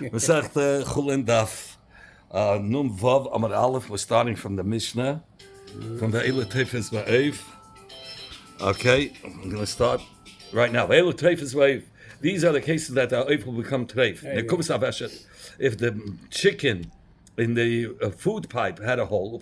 Masech Chullin Daf Num Vav Amar Aleph. We're starting from the Mishnah, from the Eilu Teifes Va'ev. Okay, I'm going to start right now. Eilu Teifes Va'ev. These are the cases that the Eif will become treif. If the chicken in the food pipe had a hole,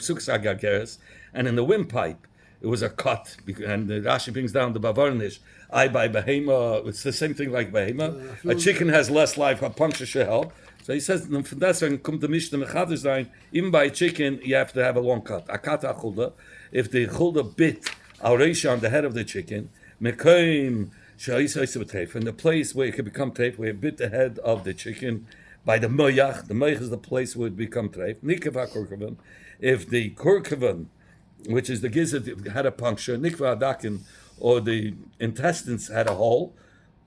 and in the windpipe it was a cut, and the Rashi brings down the Bavarnish. I by behema, it's the same thing like behema. A chicken has less life, a puncture should help. So he says, that's when come the Mishnah Mechadish, even by a chicken, you have to have a long cut. Akata chulda. If the chulda bit Auresha on the head of the chicken, mekoim sha'isa in the place where it could become treif, where it bit the head of the chicken by the moyach. The moyach is the place where it become treif. Nikva kurkavan. If the kurkavan, which is the gizzard, had a puncture, nikva adakin, or the intestines had a hole,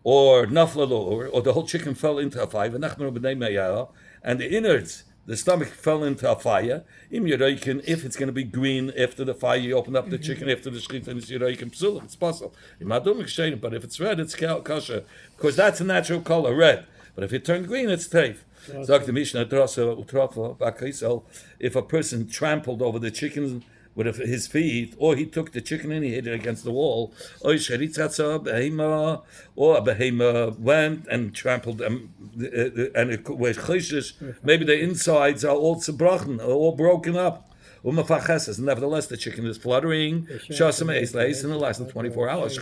or naflalo, or the whole chicken fell into a fire, and the innards, the stomach fell into a fire. If it's going to be green after the fire, you open up the chicken after the shechita, and it's possible. But if it's red, it's kosher, because that's a natural color, red. But if it turned green, it's teif. If a person trampled over the chicken with his feet, or he took the chicken and he hit it against the wall, or a behema went and trampled them, and it was chayshish, maybe the insides are all zerbrochen, all broken up. Nevertheless, the chicken is fluttering. In the last 24 hours,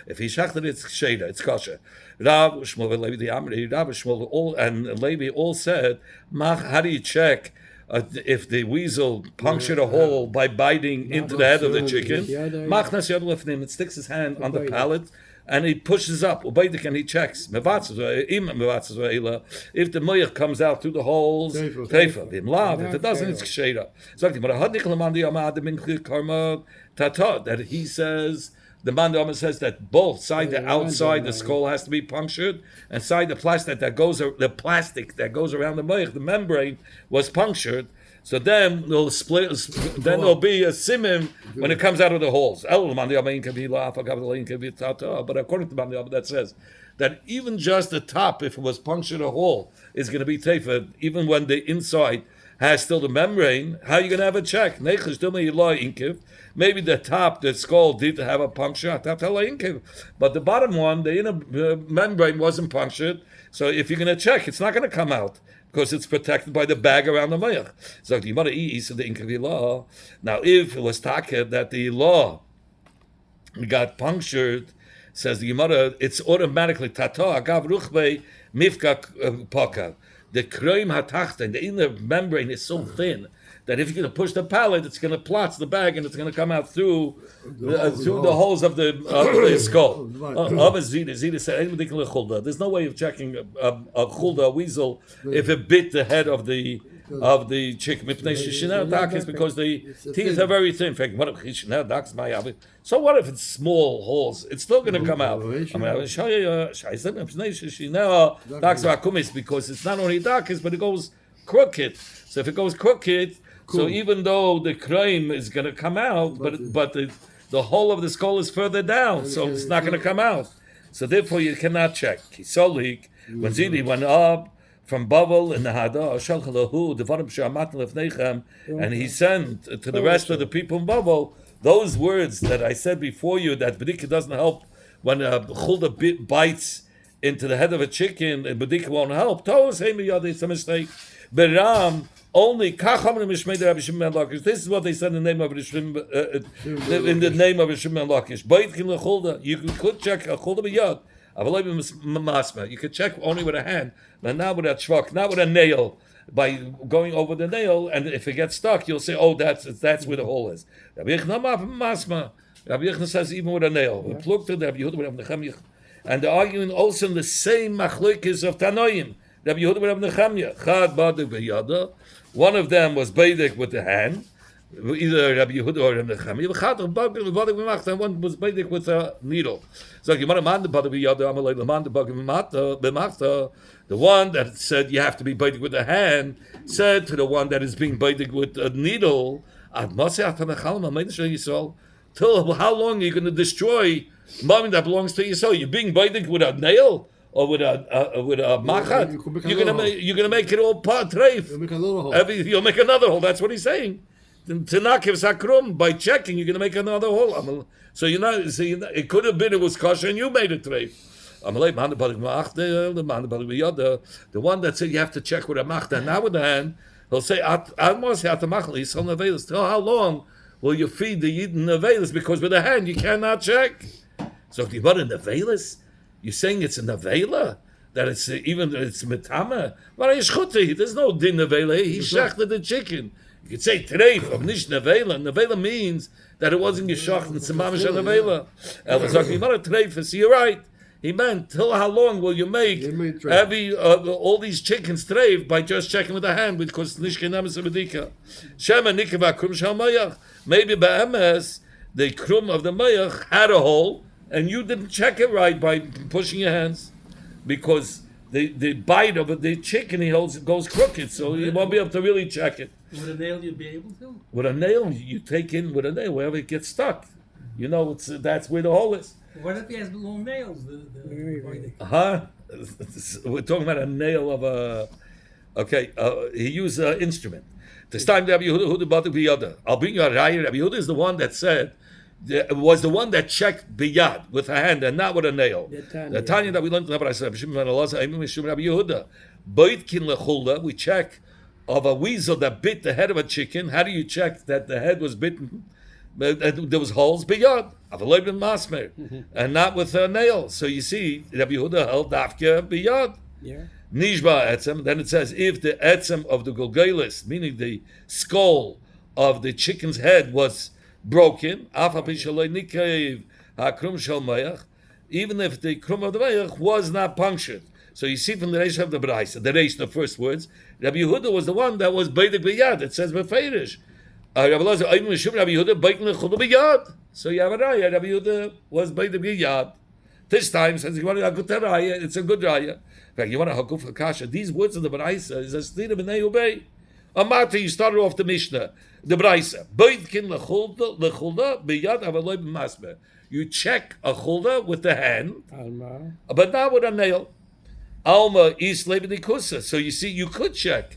if he shachted, it's sheda, it's kosher. Rav Shmuel all and Levi all said, how do you check if the weasel punctured a hole by biting into the head of the chicken? It sticks his hand on the palate and he pushes up, and he checks. If the moyach comes out through the holes, teifa. If it doesn't, it's ksheda. That he says, the Mandama says that both side, the outside, the skull has to be punctured, and side the plastic that goes around the moyach, the membrane was punctured. So then they'll split. Then there'll be a simim when it comes out of the holes. But according to Mandama, that says that even just the top, if it was punctured a hole, is going to be teifa, even when the inside has still the membrane. How are you going to have a check? Maybe the top, the skull, did have a puncture, but the bottom one, the inner membrane wasn't punctured. So if you're going to check, it's not going to come out, because it's protected by the bag around the mayach. So the Gemara said the inkavi law. Now, if it was taka that the law got punctured, says the Gemara, it's automatically tato agav ruchbei mifka paka. The kroim hatachta, the inner membrane is so thin that if you're going to push the palate, it's going to plot the bag and it's going to come out through the holes of the skull. There's no way of checking a chulda, a weasel, if it bit the head of the chicken. Because the teeth are very thin. So what if it's small holes? It's still going to come out. Because it's not only darkest, but it goes crooked. So if it goes crooked, so even though the crime is going to come out, but the whole of the skull is further down, so it's not going to come out. So therefore you cannot check. Kisolik, when Zidi went up from Bavel in the Hada, and he sent to the rest of the people in Bavel those words that I said before you, that B'dika doesn't help when a chulda bites into the head of a chicken, and B'dika won't help. It's a mistake. Beram only this is what they said in the name of Rishim, in the name of Rishim and Lakish. You could check a chulda b'yad. You could check only with a hand, but not with a shvak, not with a nail. By going over the nail, and if it gets stuck, you'll say, "Oh, that's where the hole is." Rabbi Yechna says even with a nail. And they're arguing also in the same machlokes of Tanoim. Rabbi Yehuda and Rabbi Nechemya. Chad badik b'yada. One of them was badik with the hand, either Rabbi Yehuda or Rabbi Nechemya. Chad badik b'machta, and one was badik with a needle. So the one that said you have to be badik with the hand said to the one that is being badik with a needle, till how long are you going to destroy money that belongs to Yisrael? You're being badik with a nail? or with a macha, you could make you're gonna make it all part treif. You'll make another hole. You'll make another hole. That's what he's saying. Tanakiv sakrum, by checking, you're gonna make another hole. So it could have been it was kosher and you made it treif. The one that said you have to check with a machta, not with the hand, he'll say, how long will you feed the Yidden Nevelis? Because with the hand you cannot check. So if you put in Nevelis, you're saying it's a Nevela? That it's it's Metama? There's no din Nevela. He shechted the chicken. You could say treif of nish Nevela. Nevela means that it wasn't Yeshach and Samamish Nevela. So you're right. He meant, till how long will you make all these chickens treif by just checking with the hand because nishkenam is a medika. Shema nikava krum shal mayach. Maybe be'emes the krum of the mayach had a hole and you didn't check it right by pushing your hands because the bite of the chicken he holds goes crooked, so you won't be able to really check it. With a nail you'd be able to? With a nail, you take in with a nail wherever it gets stuck. You know, that's where the hole is. What if he has long nails? We're talking about a nail of a. Okay, he used an instrument. This time, Rabbi Yehuda, I'll bring you a raya. Rabbi Yehuda is the one that said, was the one that checked biyad with a hand and not with a nail. The Tanya that we learned in Rabbi Yehuda, Boitkin lechulda, we check of a weasel that bit the head of a chicken. How do you check that the head was bitten? There was holes beyond Avaloibin Masmer, and not with a nail. So you see, Rabbi Yehuda held dafka beyond. Nishba etzem. Then it says if the etzem of the golgelis, meaning the skull of the chicken's head, was broken, even if the krum of the mayach was not punctured. So you see from the Reish of the Braisa, the Reish, the first words, Rabbi Yehuda was the one that was beidik biyad. It says befeirish. So you have a raya. Rabbi Yehuda was by the biyad. This time says you want a good raya. It's a good raya. In fact, you want a hakuf hakasha. These words of the Braisa is a stira b'nei ubei. Amata, you started off the Mishnah, the Braisa. Boitkin lechulda biyad avaloi b'masber. You check a chulda with the hand, but not with a nail. Alma is lebedikusa. So you see, you could check.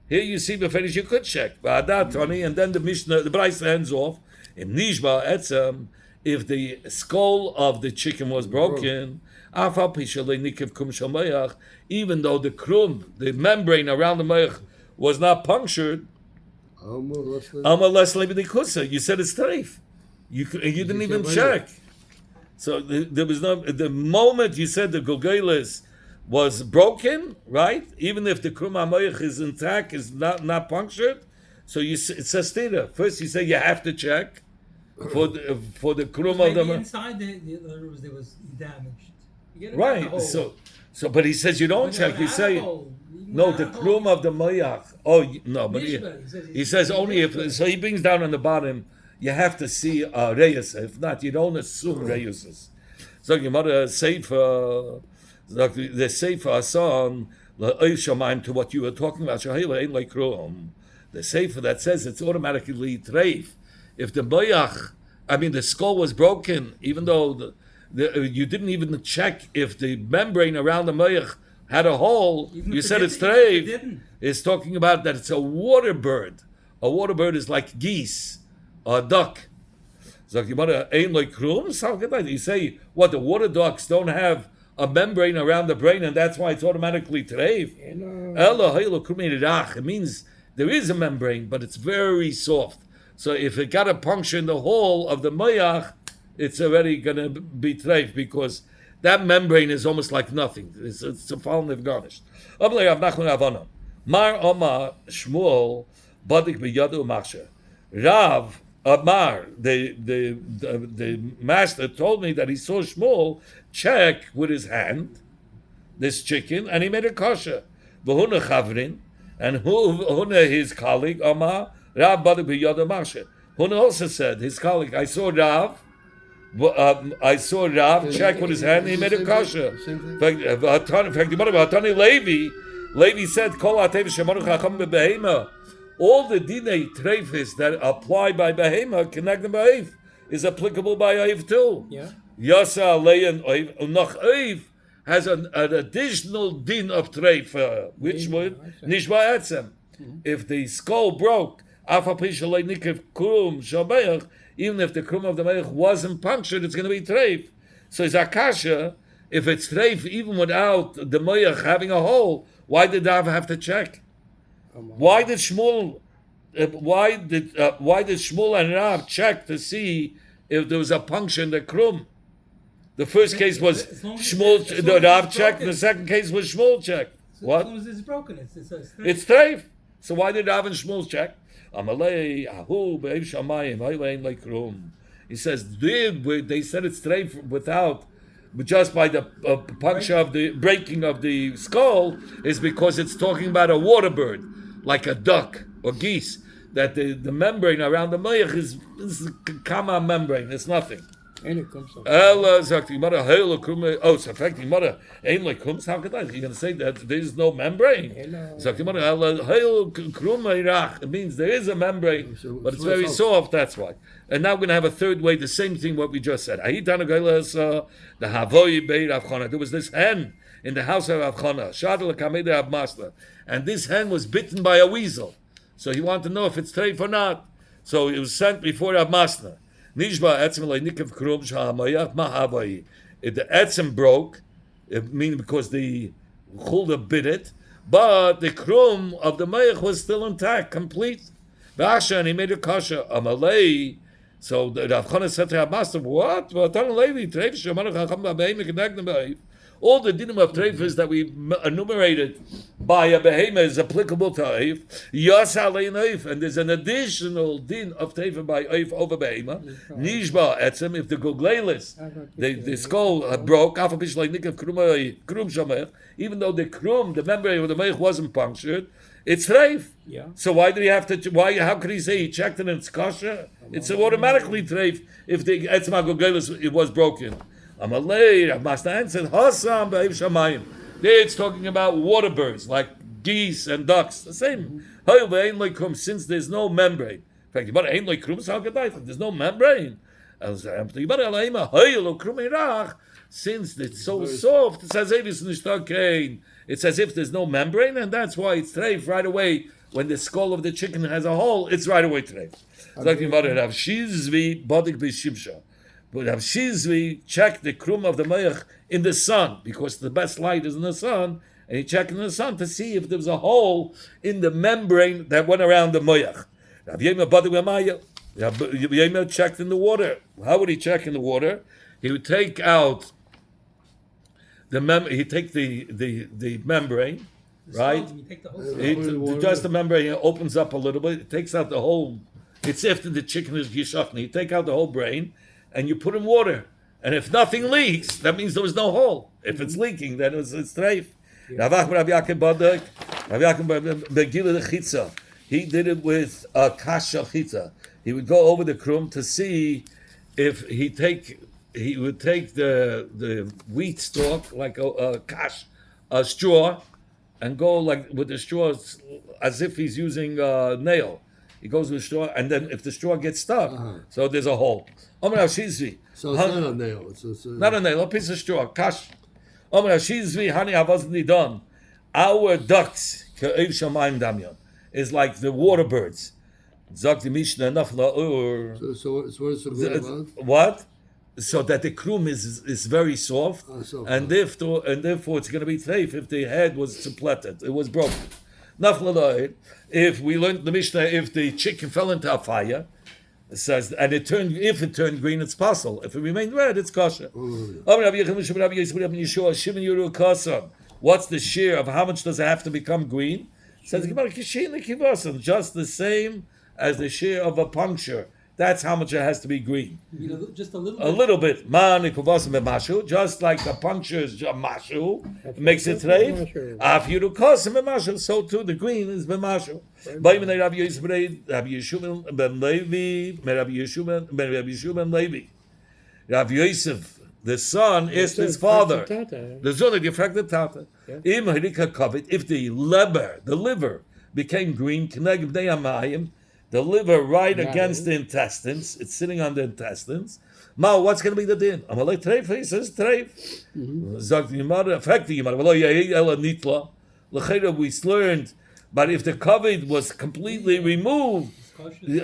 Here you see beferish you could check. And then the Mishnah, the Braisa ends off. In Nishba etzem, if the skull of the chicken was broken, even though the krum, the membrane around the mayach, was not punctured, you said it's treif. You didn't even check. So there was no, the moment you said the golgelis was broken, right? Even if the krum hamayach is intact, is not punctured. So it says stira. First you say you have to check for the krum of the inside there was damaged. Right. So but he says you don't check. You say no, the krum of the mayach. Oh no, but he says only if. So he brings down on the bottom. You have to see reyes. If not, you don't assume reyuses. So your mother say for. The Sefer son to what you were talking about. The Sefer that says it's automatically treif. If the bayach, the skull was broken, even though you didn't even check if the membrane around the bayach had a hole, you said it's treif. It's talking about that it's a water bird. A water bird is like geese or a duck. You say what the water ducks don't have a membrane around the brain, and that's why it's automatically treif. It means there is a membrane, but it's very soft. So if it got a puncture in the hole of the mayach, it's already going to be treif because that membrane is almost like nothing. It's a fallen of garnished. Mar Omar Shmuel Badik b'yadu machsher. Rav Amar, the master told me that he saw Shmuel check with his hand this chicken, and he made it kosher. V'huna chavrin, and Huna his colleague Amar Rav Badik b'yadu machsher. Huna also said his colleague, I saw Rav check with his hand, and he made it kosher. In fact, Levi said, "Kol ha'tev shemaru chacham be'behema." All the dinei treifis that apply by behema, connect the beheif, is applicable by oiv too. Yeah. Yasa leyan oiv, unach oiv has an additional din of treif. Which one? Nishba etzem. If the skull broke, even if the krum of the meich wasn't punctured, it's going to be treif. So it's akasha. If it's treif, even without the meich having a hole, why did Rav have to check? Why did Shmuel? Why did Shmuel and Rav check to see if there was a puncture in the krum? The first case was Shmuel. The Rav checked. The second case was Shmuel checked. What? As long as it's broken, It's treif. So why did Rav and Shmuel check? He says, they said it's treif without, but just by the puncture of the breaking of the skull, is because it's talking about a water bird, like a duck or geese. That the membrane around the mayach is a kama membrane. It's nothing. And it comes up. Oh, it's affecting mother. Ain't like comes. How could I? You're gonna say that there's no membrane? It means there is a membrane, but it's very soft. That's why. And now we're gonna have a third way. The same thing what we just said. The Havoi Beit Avchana. There was this hen in the house of Avchana. Shadal Kameda Avmasla, and this hen was bitten by a weasel. So he wanted to know if it's treif or not. So it was sent before Avmasla. Nishba etzem le'nikav krum sha'amayach ma'havai. If the etzem broke, it means because the chulda bit it, but the krum of the mayach was still intact, complete. V'asha, and he made a kasha. Amalei. So the Rav Chana said to Rav Master, what? All the dinim of treif that we enumerated by a behema is applicable to oif. Yas alein oif, and there's an additional din of treif by oif over behema. Nishba etzem, if the goglelis, the skull broke, even though the krum, the membrane of the meich wasn't punctured, it's treif. Yeah. So why did he have to? Why? How could he say he checked it and it's kosher? It's automatically treif if the etzem goglelis it was broken. Amalei, Master answered, Hasam b'Eiv Shamayim. There it's talking about water birds, like geese and ducks. The same. Since there's no membrane. In fact, there's no membrane. Since it's so soft, it's as if it's nishtakein. It's as if there's no membrane, and that's why it's treif right away. When the skull of the chicken has a hole, it's right away treif. But Rav Shizvi checked the krum of the mayach in the sun, because the best light is in the sun, and he checked in the sun to see if there was a hole in the membrane that went around the mayach. Rav Yema checked in the water. How would he check in the water? He would take out the membrane, right? Just the membrane, it opens up a little bit, it takes out the whole. It's after the chicken is yishachni. You take out the whole brain, and you put in water. And if nothing leaks, that means there was no hole. If it's leaking, then it's treif. He did it with a kasha chita. He would go over the krum to see if he would take the wheat stalk, like a straw, and go like with the straw as if he's using a nail. He goes with straw, and then if the straw gets stuck, so there's a hole. So it's not a nail. It's not a nail, a piece of straw. Kash. Done. Our ducks is like the water birds. So what is What? So that the krum is very soft, and therefore it's going to be treif if the head was suppleted, it was broken. If we learned the Mishnah, if the chicken fell into a fire, it says, and if it turned green, it's possible. If it remained red, it's kosher. What's the share of how much does it have to become green? It says just the same as the share of a puncture. That's how much it has to be green. Just a little bit. A little bit. Just like the puncture is mashu, it makes it treif. So too the green is b'mashu. Rabbi Yosef, the son, asked his father, the zone gefragte tata, if the liver became green, the liver right against the intestines. It's sitting on the intestines. Ma, what's going to be the din? Amalei treif, he says treif. Zog the Gemara, affect the Gemara. V'lo yahi ela nitla. L'chera, we learned, but if the covet was completely removed,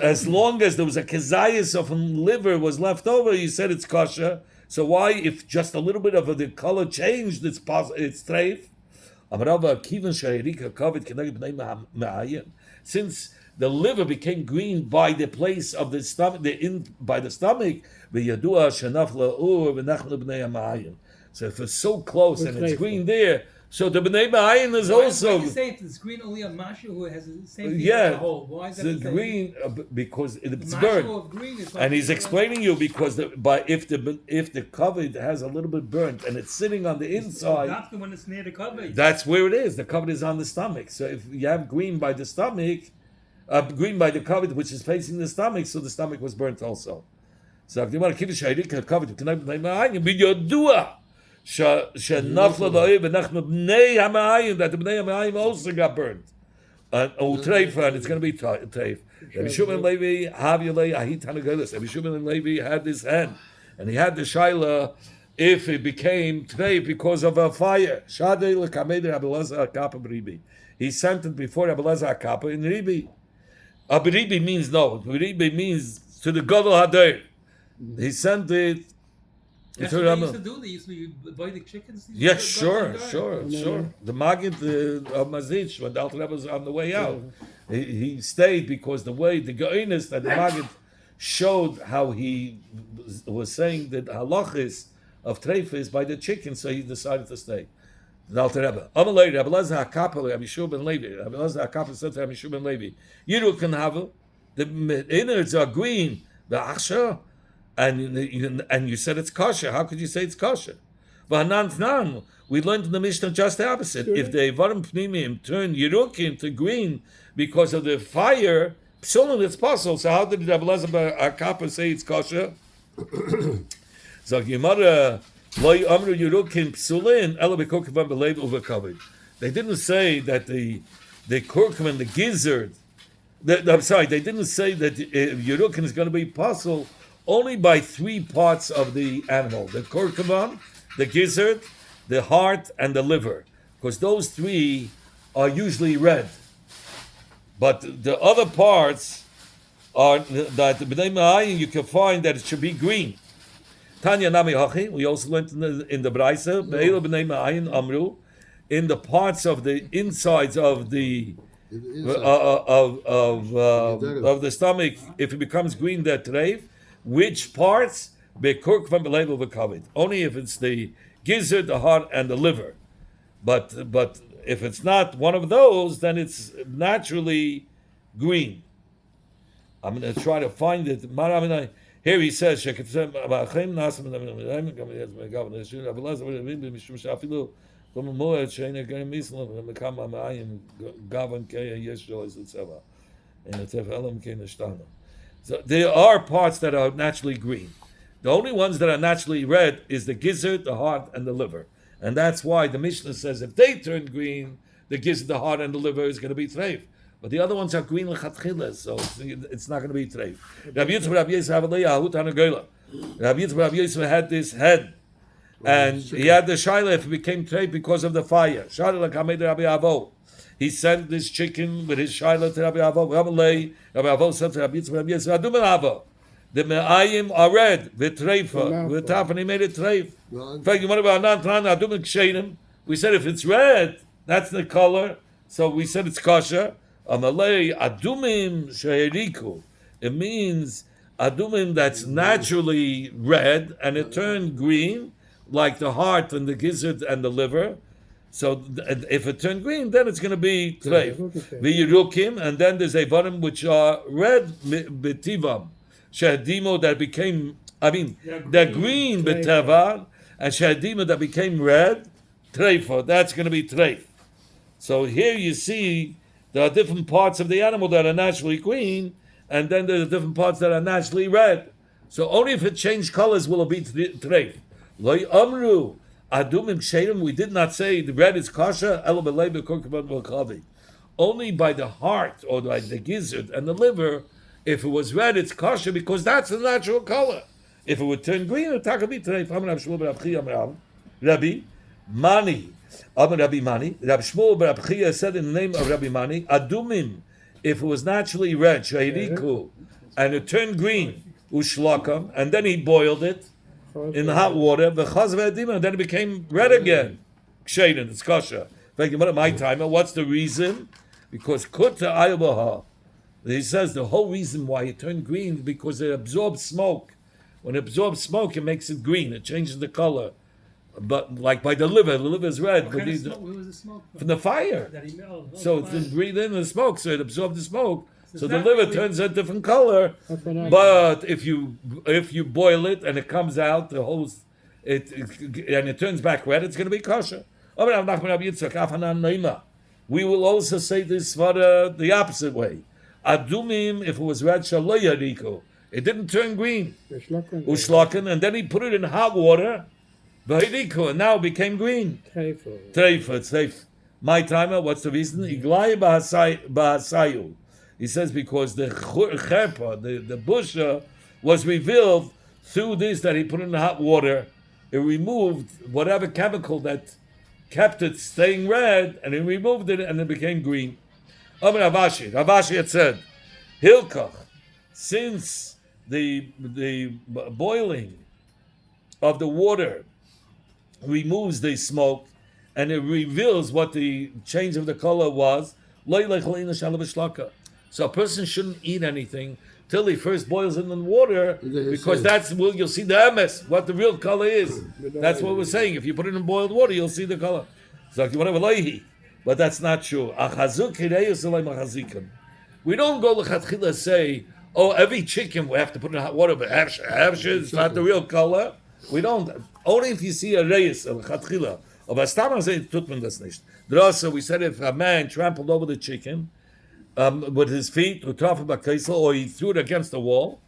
as long as there was a kezayis of liver was left over, you said it's kosher. So why, if just a little bit of the color changed, it's treif? Since the liver became green by the place of the stomach, by the stomach, so if it's so close and it's green there, so the bnei ma'ayin is also. Why you say it's green only on Masha who has the same thing Yeah, as the whole? Why is that the green because it's Masha burnt. of green is And he's explaining you because if the cover has a little bit burnt and it's sitting on the inside, That's when it's near the cover. that's where it is. The cover is on the stomach. So if you have green by the stomach, green by the cover which is facing the stomach, so the stomach was burnt also. So if you want to keep the cover, you can be your dua. That the bnei hamayim also got burnt. And it's going to be treif. Rabbi Shimon Levi Rabbi Shimon Levi had this hand, and he had the shaila if it became treif because of a fire. He sent it before Rabbi Elazar Kappa in Ribi. Ribi means no. Ribi means to the Gadol Hader. He sent it. That's what they used to do. They used to buy the chickens. Yes, sure. The Maggid of Mazich, when the Alter Rebbe was on the way out, he stayed because the Ge'inus that the Maggid showed how he was saying that halachis of treif is by the chicken, so he decided to stay. The Alter Rebbe. Amalei, Rabbi Elazar HaKappa, Rabbi Shua ben Levi. Rabbi Elazar HaKappa said to Rabbi Shua ben Levi, Yiru can have the innards are green, the achsha, and you said it's kosher. How could you say it's kosher? We learned in the Mishnah just the opposite. If the Evarim Pnimim turn Yerukim to green because of the fire, Chullin, it's possible. So how did Rabbi Elazar HaKappa say it's kosher? So Gemara, Lo Amru Yerukim Psulin, Ela B'Kurkum B'Leiv Uvekovid. They didn't say that the kurkum and the gizzard. They didn't say that Yerukim is going to be possible only by three parts of the animal: the kurkuman, the gizzard, the heart, and the liver, because those three are usually red. But the other parts are that b'nei ma'ayin you can find that it should be green. Tanya nami hachi. We also learned in the Braisa be'elu b'nei ma'ayin amru, in the parts of the insides of the of the stomach, if it becomes green, they're treif. Which parts? Only if it's the gizzard, the heart, and the liver. But if it's not one of those, then it's naturally green. I'm going to try to find it. Here he says, so there are parts that are naturally green. The only ones that are naturally red is the gizzard, the heart, and the liver. And that's why the Mishnah says if they turn green, the gizzard, the heart, and the liver is going to be treif. But the other ones are green l'chatchila, so it's not going to be treif. Rabbi Yisrael had this head, and he had the shaila if it became treif because of the fire. He sent this chicken with his shaila to Rabbi Avo. Rabbi Avo said to Rabbi Yisrael, the me'ayim are red, v'treifa, v'taf, and he made it treif. In fact, we said if it's red, that's the color, so we said it's kosher. Amalei adumim she'eriku. It means adumim that's naturally red, and it turned green, like the heart and the gizzard and the liver. So if it turned green, then it's going to be treif. V'yerukim, and then there's evarim which are red b'tivam. Shehadimo that became, they're green b'teva, and shehadimo that became red, treifa. That's going to be treif. So here you see there are different parts of the animal that are naturally green, and then there are different parts that are naturally red. So only if it changed colors will it be treif. Lo amru. Adumim sheirim, we did not say the red is kosher, only by the heart or by the gizzard and the liver If it was red, it's kosher because that's the natural color. If it would turn green, it would be today. Rabbi Mani, Rabbi Mani, Rabbi Shmuel Rabbi Chia said in the name of Rabbi Mani, Adumim, if it was naturally red, Shahiriku, and it turned green, Ushlakam, and then he boiled it in hot water, and then it became red again. Kshein, it's kosher. My timer, what's the reason? Because Kutta Aybaha, he says the whole reason why it turned green is because it absorbs smoke. When it absorbs smoke, it makes it green. It changes the color. But like by the liver is red. What kind of smoke? Where was the smoke from the fire. That he melted. So it didn't breathe in the smoke, so it absorbed the smoke. So the not liver really- turns a different color. But if you boil it and it comes out, the whole and it turns back red, it's going to be kosher. We will also say this for the opposite way. Adumim, if it was red, shaloyariko, it didn't turn green. Ushlaken, and then he put it in hot water. And now it became green. Treifa. My timer, what's the reason? Iglai bahasayu. He says because the cherpa, the busha, was revealed through this that he put in the hot water. It removed whatever chemical that kept it staying red, and he removed it, and it became green. Ravashi had said, Hilkach, since the boiling of the water removes the smoke and it reveals what the change of the color was, so a person shouldn't eat anything till he first boils it in the water, because that's you'll see the emes, what the real color is. That's what we're saying. If you put it in boiled water, you'll see the color. But that's not true. We don't go lechatchila say, oh, every chicken we have to put in hot water, but it's not the real color. We don't. Only if you see a reis of lechatchila. Of astama say tut man das nicht. Also, we said if a man trampled over the chicken with his feet, or he threw it against the wall.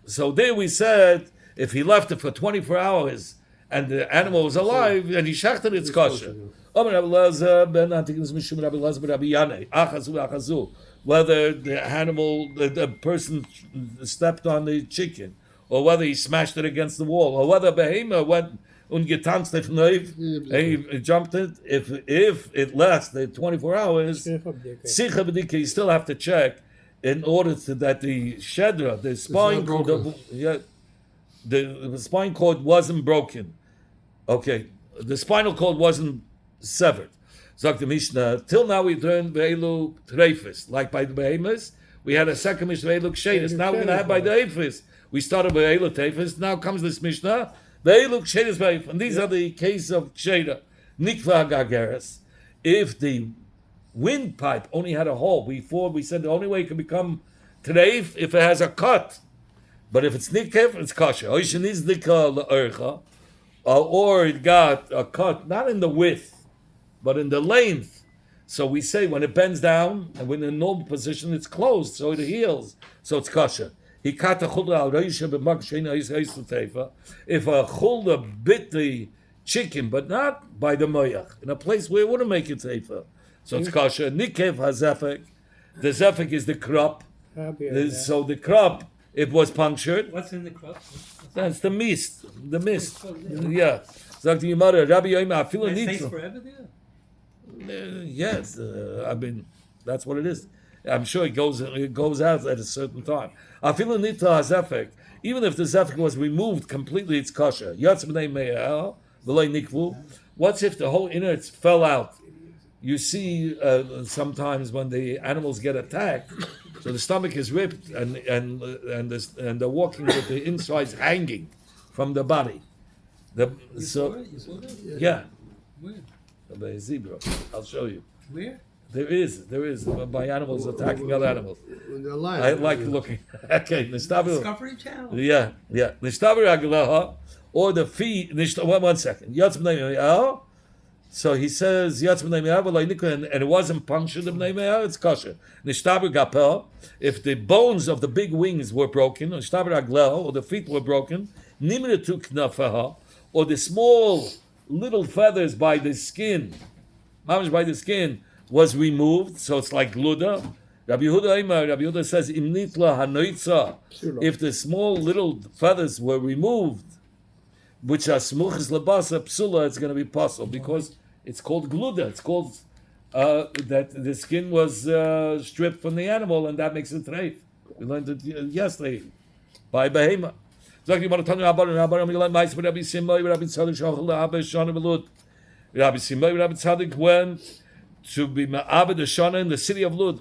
So there we said if he left it for 24 hours and the animal was alive and he shachted, it's kosher. Whether the animal, the person stepped on the chicken, or whether he smashed it against the wall, or whether behemoth went ungetanzt and he jumped it. If it lasted 24 hours, sicha b'dika, you still have to check in order to that the shedra, the spine, the spine cord wasn't broken. Okay, the spinal cord wasn't severed. Sagt the Mishnah, till now we learned Ve'elu Treifis. Like by the Behemoths, we had a second Mishnah, Ve'elu Kshenis. Now we're going to have by the Eifis. We started with Ve'elu Treifis. Now comes this Mishnah, Ve'elu Kshenis Ve'ef. And these are the case of Ksheda. Nikva Gageres. If the windpipe only had a hole, before we said the only way it can become Treif if it has a cut. But if it's Nikkev, it's Kasha. Oishaniz Nikka La'ercha. Or it got a cut, not in the width, but in the length. So we say when it bends down and when in a normal position, it's closed, so it heals. So it's kosher. If a chulda bit the chicken, but not by the moyach, in a place where it wouldn't make it safer, so it's kosher. Nikev hazefek. The zefek is the crop. So the crop, it was punctured. What's in the crop? That's the mist. The mist. Yeah. Sagt die Gemara, Rabbi Yoima, I feel a It need stays to. forever there? Yes, I mean that's what it is. I'm sure it goes out at a certain time. I feel a need to hazefek. Even if the zefek was removed completely, it's kosher. What's if the whole innards fell out? You see sometimes when the animals get attacked, so the stomach is ripped and they're walking with the insides hanging from the body. You saw that? Yeah. Where? By a zebra. I'll show you. Where? There is by animals attacking other animals. I like looking. Okay, Discovery Channel. Yeah. Nishtaber aglaha, or the feet. One second. So he says and it wasn't punctured. It's kosher. Nishtaber gapel. If the bones of the big wings were broken, nishtaber aglaha, or the feet were broken, nimretu knafaha, or the small little feathers by the skin, was removed, so it's like gluda. Rabbi Yehuda says, Im nitla hanoitza, if the small little feathers were removed, which are smuchis labasa psula, it's going to be possible because it's called gluda. It's called that the skin was stripped from the animal, and that makes it treif. We learned it yesterday by behema. Rabbi Tzaddik went to be ma'abed Shana in the city of Lud,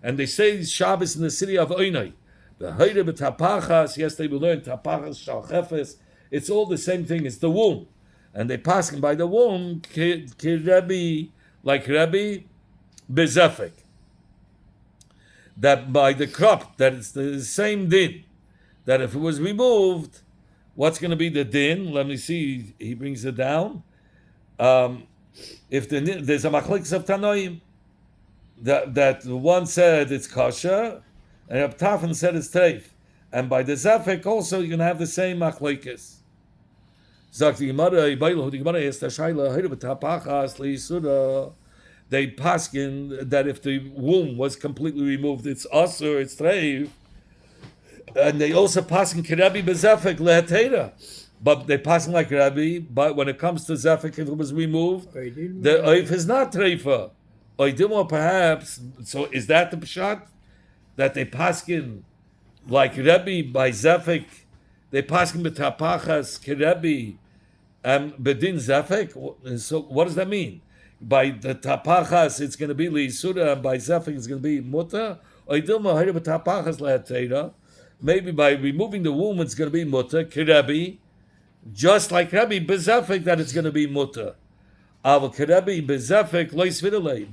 and they say Shabbos in the city of Oinai. The Hayre b'tapachas, yesterday we learned tapachas shalchefes. It's all the same thing. It's the womb, and they pass him by the womb. Rebbe, like Rebbe bezefek, that by the crop, that it's the same din. That if it was removed, what's going to be the din? Let me see. He brings it down. If there's a machlekes of Tanoim, that one said it's kosher, and Reb Tafan said it's treif, and by the zafek also you're going to have the same machlekes. Sagt die Gemara, die Gemara ist der Shaila, heute betapachas leisura. They paskin that if the womb was completely removed, it's asur, it's treif. And they also paskin kirabi bezafek lehatera. But they passing like Rabbi, but when it comes to zafek, if it was removed, the oif is not treifa. Oidimo perhaps, so is that the pshat? That they paskin like Rabbi by zafek, they paskin betapachas kirabi bedin zafek. So what does that mean? By the tapachas, it's going to be liisura, and by zafek, it's going to be muta. Oidimo hayre betapachas lehatera. Maybe by removing the womb, it's going to be muta kirabi. Just like Rabbi bezafek, that it's going to be mutter. Aval Rabbi bezafek lois vidalei.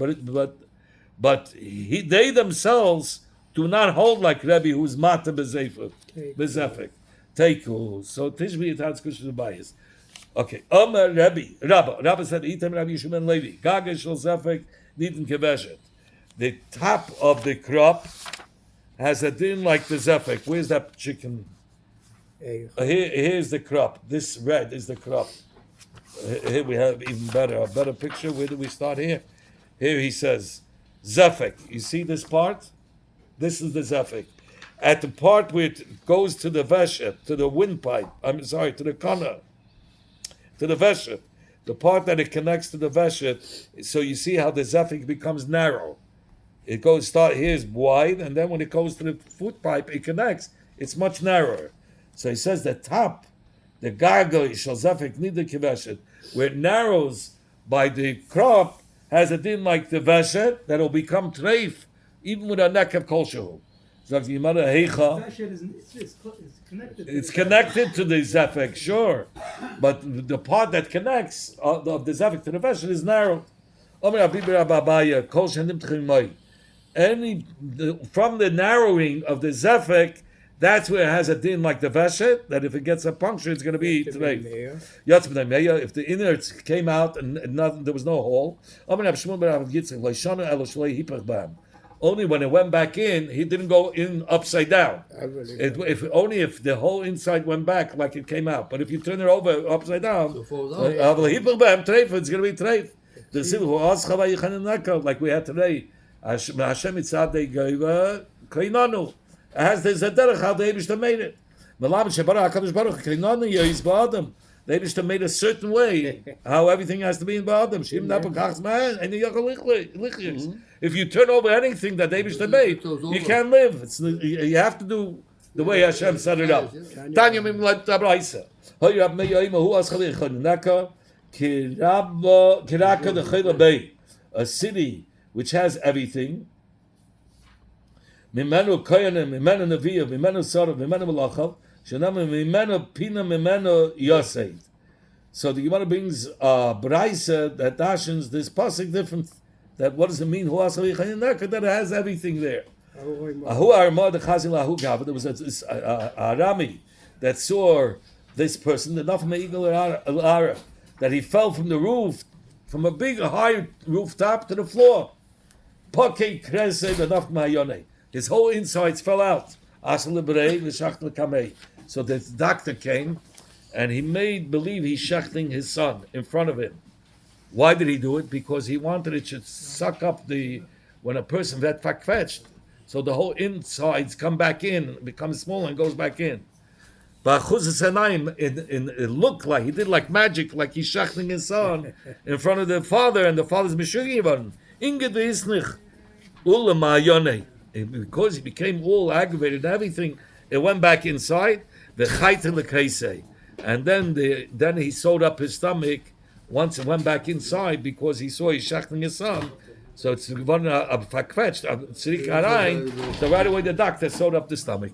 But they themselves do not hold like Rabbi who's mata bezafek. Teiku. So Tishbi Yitatz Kushel bias. Okay. Omer Rabbi said Item Rabbi Yishmael Levi. Gaga shel zafek nidin keveshet. The top of the crop has a din like the zafek. Where's that chicken? Here's the crop. This red is the crop. Here we have even a better picture. Where do we start here? Here he says, Zafek. You see this part? This is the Zafek. At the part where it goes to the Veshet, to the windpipe, to the corner, to the Veshet, the part that it connects to the Veshet, so you see how the Zafek becomes narrow. It here's wide, and then when it goes to the foot pipe, it connects. It's much narrower. So he says the top, the gargoy shall zafek nida kiveshet, where it narrows by the crop, has a din like the veshet that'll become treif even with a neck of kol shehu. So the Gemara heicha, it's connected to the zafek, sure, but the part that connects of the zafek to the veshet is narrow. From the narrowing of the zafek, that's where it has a din like the veshet, that if it gets a puncture, it's going to be treif. If the innards came out and there was no hole, only when it went back in, he didn't go in upside down. If the whole inside went back like it came out. But if you turn it over upside down, it's going to be treif. Like we had today, as there's a derech how the Eibishter made it. The Eibishter made a certain way how everything has to be in Ba'adam. If you turn over anything that the Eibishter made, you can't live. You have to do the way Hashem set it up. A city which has everything. Mimenu koyanim, mimenu neviah, mimenu sarav, mimenu malachav, shenam mimenu pina, mimenu yosei. So the Gemara brings Braisa that dashens this pasuk different. That what does it mean? That it has everything there. There was a Arami that saw this person, the Nafim Eagle Ara, that he fell from the roof, from a big high rooftop to the floor. His whole insides fell out. So the doctor came, and he made believe he's shechting his son in front of him. Why did he do it? Because he wanted it to suck up the when a person that fakvetched, so the whole insides come back in, becomes small and goes back in. But it looked like he did like magic, like he's shachting his son in front of the father, and the father's mishugivan. Because he became all aggravated and everything, it went back inside. And then he sewed up his stomach once it went back inside because he saw he's shachting his son. So it's one fakvetched, so right away the doctor sewed up the stomach.